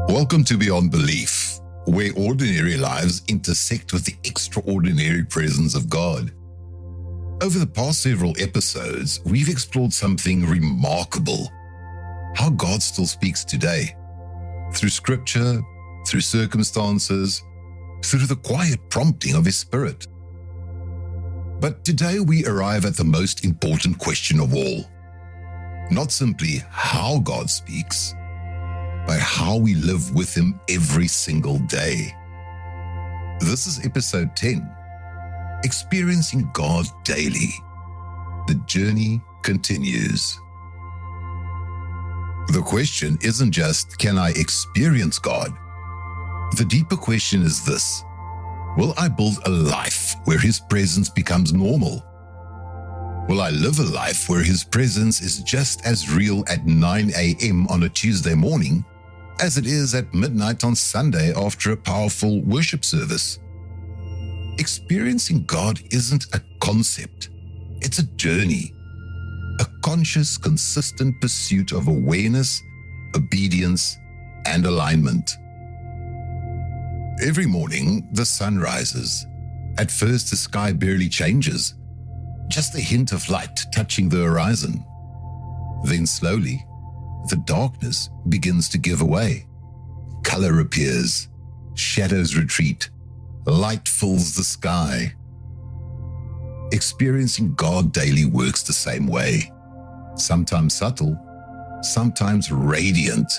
Welcome to Beyond Belief, where ordinary lives intersect with the extraordinary presence of God. Over the past several episodes, we've explored something remarkable: how God still speaks today, through scripture, through circumstances, through the quiet prompting of His Spirit. But today we arrive at the most important question of all. Not simply how God speaks, but how we live with Him every single day. This is episode 10, Experiencing God Daily. The journey continues. The question isn't just, can I experience God? The deeper question is this: will I build a life where His presence becomes normal? Will I live a life where His presence is just as real at 9 a.m. on a Tuesday morning as it is at midnight on Sunday after a powerful worship service? Experiencing God isn't a concept, it's a journey, a conscious, consistent pursuit of awareness, obedience, and alignment. Every morning, the sun rises. At first, the sky barely changes, just a hint of light touching the horizon. Then slowly, the darkness begins to give away. Color appears, shadows retreat, light fills the sky. Experiencing God daily works the same way. Sometimes subtle, sometimes radiant,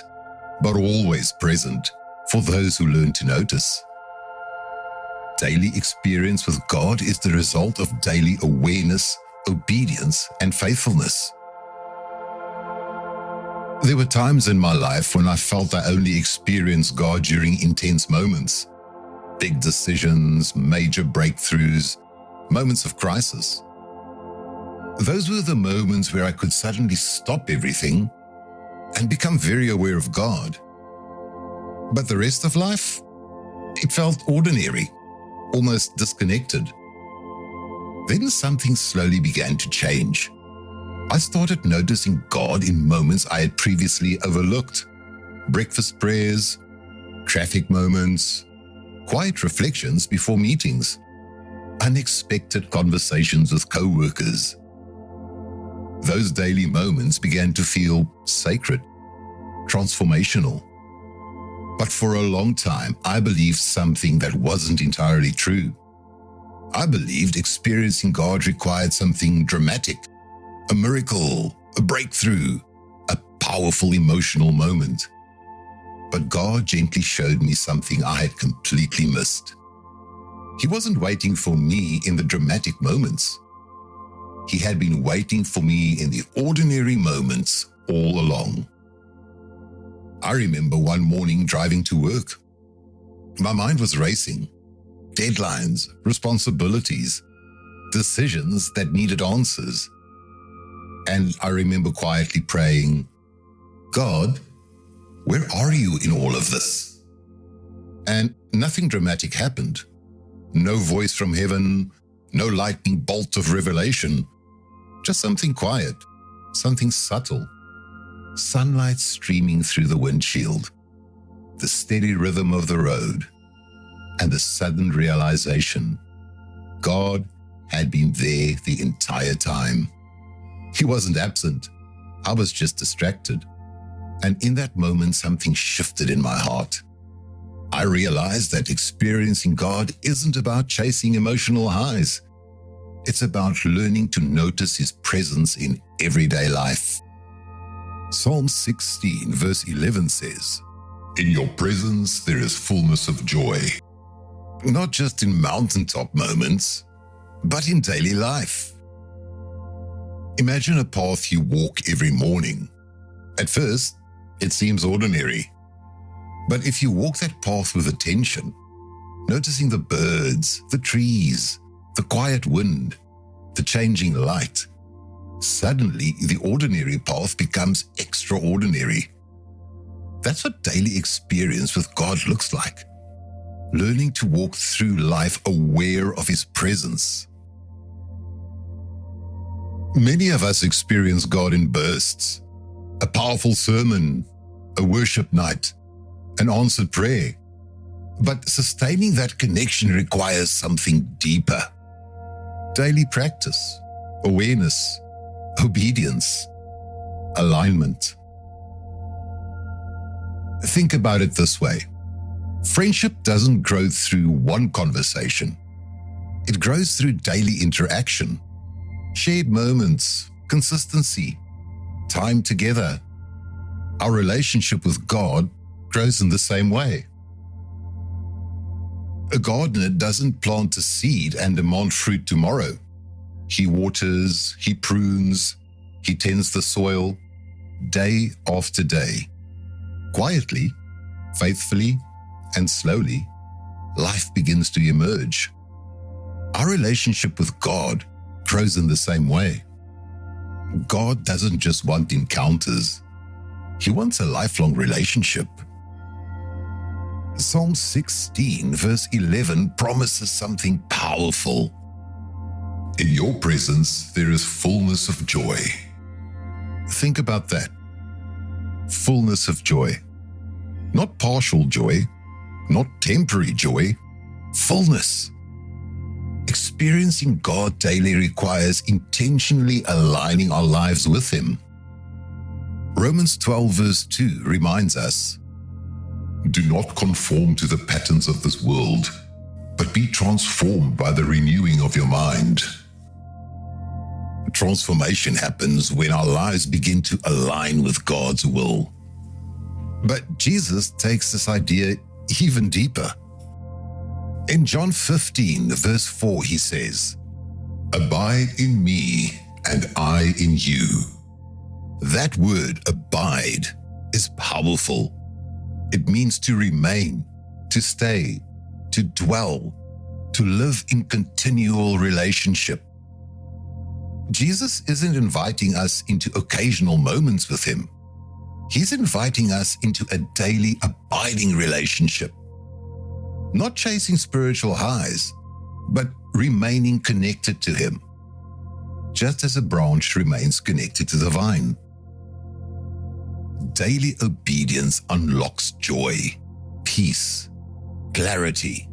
but always present for those who learn to notice. Daily experience with God is the result of daily awareness, obedience, and faithfulness. There were times in my life when I felt I only experienced God during intense moments. Big decisions, major breakthroughs, moments of crisis. Those were the moments where I could suddenly stop everything and become very aware of God. But the rest of life? It felt ordinary, almost disconnected. Then something slowly began to change. I started noticing God in moments I had previously overlooked. Breakfast prayers, traffic moments, quiet reflections before meetings, unexpected conversations with co-workers. Those daily moments began to feel sacred, transformational. But for a long time, I believed something that wasn't entirely true. I believed experiencing God required something dramatic, a miracle, a breakthrough, a powerful emotional moment. But God gently showed me something I had completely missed. He wasn't waiting for me in the dramatic moments. He had been waiting for me in the ordinary moments all along. I remember one morning driving to work. My mind was racing. Deadlines, responsibilities, decisions that needed answers. And I remember quietly praying, God, where are you in all of this? And nothing dramatic happened. No voice from heaven, no lightning bolt of revelation. Just something quiet, something subtle. Sunlight streaming through the windshield, the steady rhythm of the road, and the sudden realization God had been there the entire time. He wasn't absent. I was just distracted. And in that moment, something shifted in my heart. I realized that experiencing God isn't about chasing emotional highs. It's about learning to notice His presence in everyday life. Psalm 16 verse 11 says, "In your presence there is fullness of joy." Not just in mountaintop moments, but in daily life. Imagine a path you walk every morning. At first, it seems ordinary. But if you walk that path with attention, noticing the birds, the trees, the quiet wind, the changing light, suddenly the ordinary path becomes extraordinary. That's what daily experience with God looks like. Learning to walk through life aware of His presence. Many of us experience God in bursts. A powerful sermon, a worship night, an answered prayer. But sustaining that connection requires something deeper. Daily practice, awareness, obedience, alignment. Think about it this way. Friendship doesn't grow through one conversation. It grows through daily interaction, shared moments, consistency, time together. Our relationship with God grows in the same way. A gardener doesn't plant a seed and demand fruit tomorrow. He waters, he prunes, he tends the soil, day after day. Quietly, faithfully, and slowly, life begins to emerge. Our relationship with God grows in the same way. God doesn't just want encounters. He wants a lifelong relationship. Psalm 16 verse 11 promises something powerful. In your presence there is fullness of joy. Think about that. Fullness of joy. Not partial joy, not temporary joy, fullness. Experiencing God daily requires intentionally aligning our lives with Him. Romans 12 verse 2 reminds us, "Do not conform to the patterns of this world, but be transformed by the renewing of your mind." Transformation happens when our lives begin to align with God's will. But Jesus takes this idea even deeper. In John 15 verse 4 he says, "Abide in me and I in you." That word abide is powerful. It means to remain, to stay, to dwell, to live in continual relationship. Jesus isn't inviting us into occasional moments with Him. He's inviting us into a daily abiding relationship. Not chasing spiritual highs, but remaining connected to Him, just as a branch remains connected to the vine. Daily obedience unlocks joy, peace, clarity.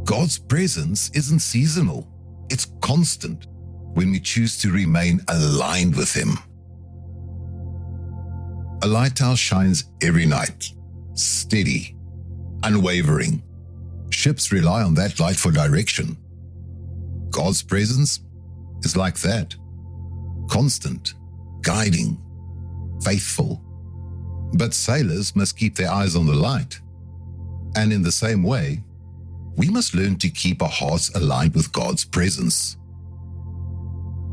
God's presence isn't seasonal, it's constant when we choose to remain aligned with Him. A lighthouse shines every night, steady, unwavering. Ships rely on that light for direction. God's presence is like that, constant, guiding, faithful. But sailors must keep their eyes on the light. And in the same way, we must learn to keep our hearts aligned with God's presence.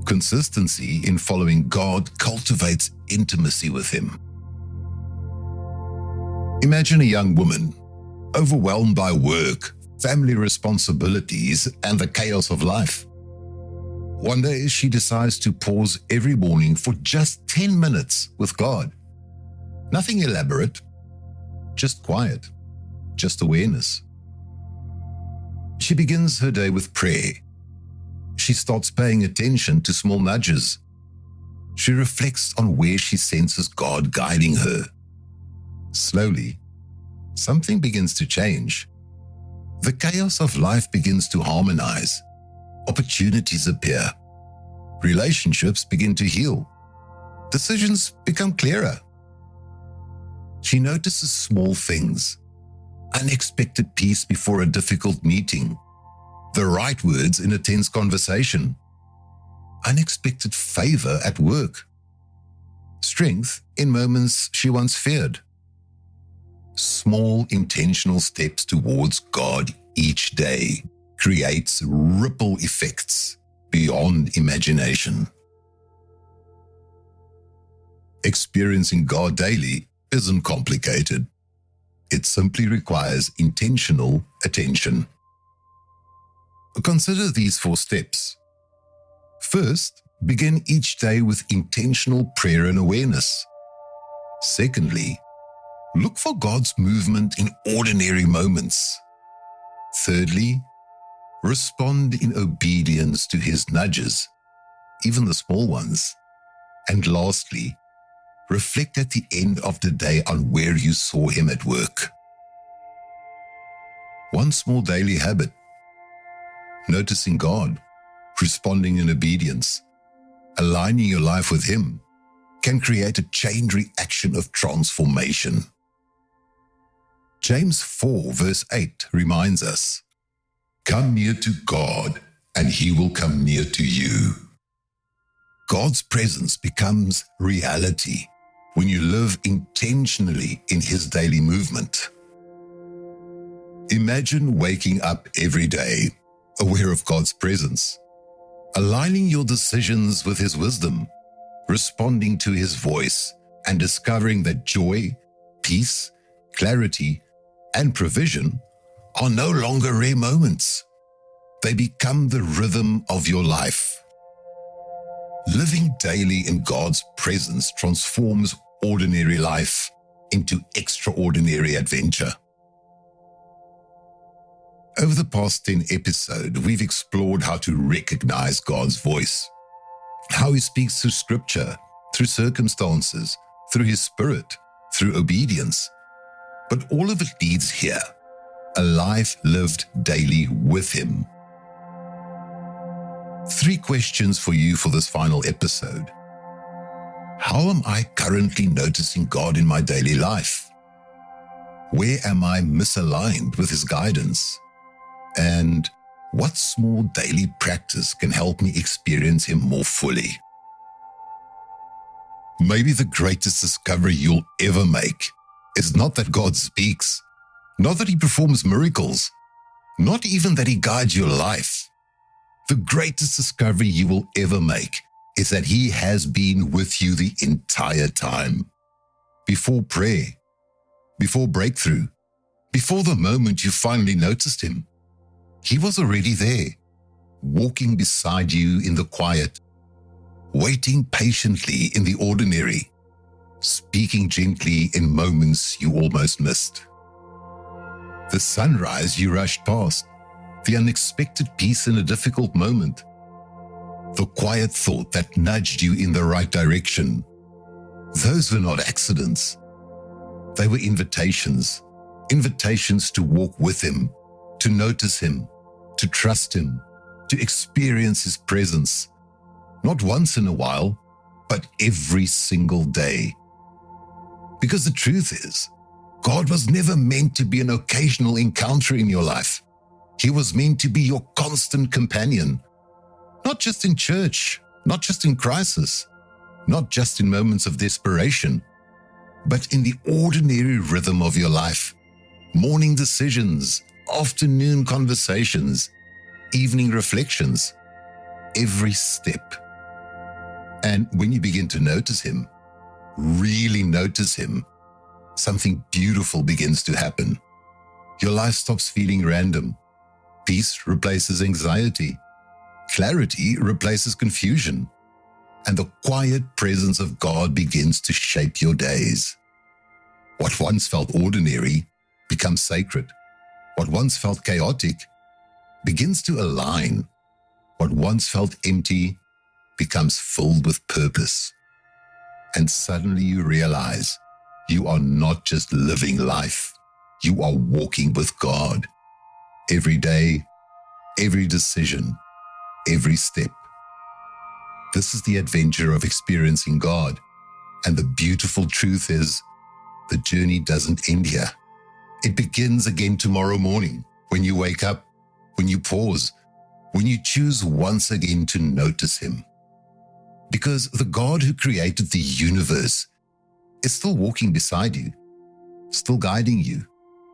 Consistency in following God cultivates intimacy with Him. Imagine a young woman, overwhelmed by work, family responsibilities, and the chaos of life. One day, she decides to pause every morning for just 10 minutes with God. Nothing elaborate, just quiet, just awareness. She begins her day with prayer. She starts paying attention to small nudges. She reflects on where she senses God guiding her. Slowly, something begins to change. The chaos of life begins to harmonize. Opportunities appear. Relationships begin to heal. Decisions become clearer. She notices small things. Unexpected peace before a difficult meeting. The right words in a tense conversation. Unexpected favor at work. Strength in moments she once feared. Small intentional steps towards God each day creates ripple effects beyond imagination. Experiencing God daily isn't complicated. It simply requires intentional attention. Consider these 4 steps. First, begin each day with intentional prayer and awareness. Secondly, look for God's movement in ordinary moments. Thirdly, respond in obedience to His nudges, even the small ones. And lastly, reflect at the end of the day on where you saw Him at work. one small daily habit, noticing God, responding in obedience, aligning your life with Him, can create a chain reaction of transformation. James 4 verse 8 reminds us, "Come near to God, and He will come near to you." God's presence becomes reality when you live intentionally in His daily movement. Imagine waking up every day aware of God's presence, aligning your decisions with His wisdom, responding to His voice, and discovering that joy, peace, clarity, and provision are no longer rare moments. They become the rhythm of your life. Living daily in God's presence transforms ordinary life into extraordinary adventure. Over the past 10 episodes, we've explored how to recognize God's voice, how He speaks through Scripture, through circumstances, through His Spirit, through obedience. But all of it leads here, a life lived daily with Him. 3 questions for you for this final episode. How am I currently noticing God in my daily life? Where am I misaligned with His guidance? And what small daily practice can help me experience Him more fully? Maybe the greatest discovery you'll ever make is not that God speaks, not that He performs miracles, not even that He guides your life. The greatest discovery you will ever make is that He has been with you the entire time. Before prayer, before breakthrough, before the moment you finally noticed Him, He was already there, walking beside you in the quiet, waiting patiently in the ordinary, speaking gently in moments you almost missed. The sunrise you rushed past, the unexpected peace in a difficult moment, the quiet thought that nudged you in the right direction. Those were not accidents. They were invitations to walk with Him, to notice Him, to trust Him, to experience His presence, not once in a while, but every single day. Because the truth is, God was never meant to be an occasional encounter in your life. He was meant to be your constant companion, not just in church, not just in crisis, not just in moments of desperation, but in the ordinary rhythm of your life. Morning decisions, afternoon conversations, evening reflections, every step. And when you begin to notice Him, really notice Him, something beautiful begins to happen. Your life stops feeling random. Peace replaces anxiety. Clarity replaces confusion. And the quiet presence of God begins to shape your days. What once felt ordinary becomes sacred. What once felt chaotic begins to align. What once felt empty becomes filled with purpose. And suddenly you realize you are not just living life. You are walking with God. Every day, every decision, every step. This is the adventure of experiencing God. And the beautiful truth is, the journey doesn't end here. It begins again tomorrow morning, when you wake up, when you pause, when you choose once again to notice Him. Because the God who created the universe is still walking beside you, still guiding you,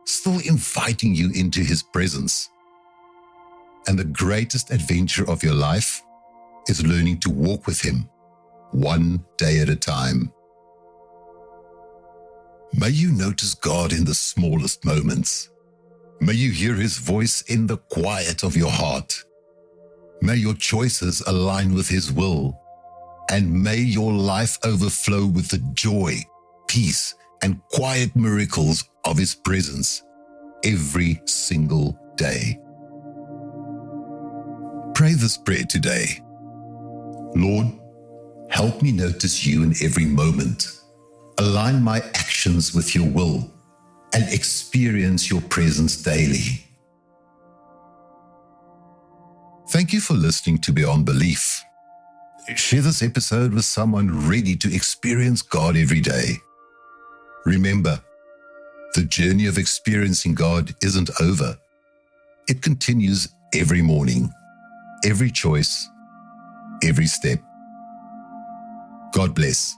still inviting you into His presence. And the greatest adventure of your life is learning to walk with Him, one day at a time. May you notice God in the smallest moments. May you hear His voice in the quiet of your heart. May your choices align with His will. And may your life overflow with the joy, peace, and quiet miracles of His presence every single day. Pray this prayer today. Lord, help me notice You in every moment. Align my actions with Your will and experience Your presence daily. Thank you for listening to Beyond Belief. Share this episode with someone ready to experience God every day. Remember, the journey of experiencing God isn't over. It continues every morning, every choice, every step. God bless.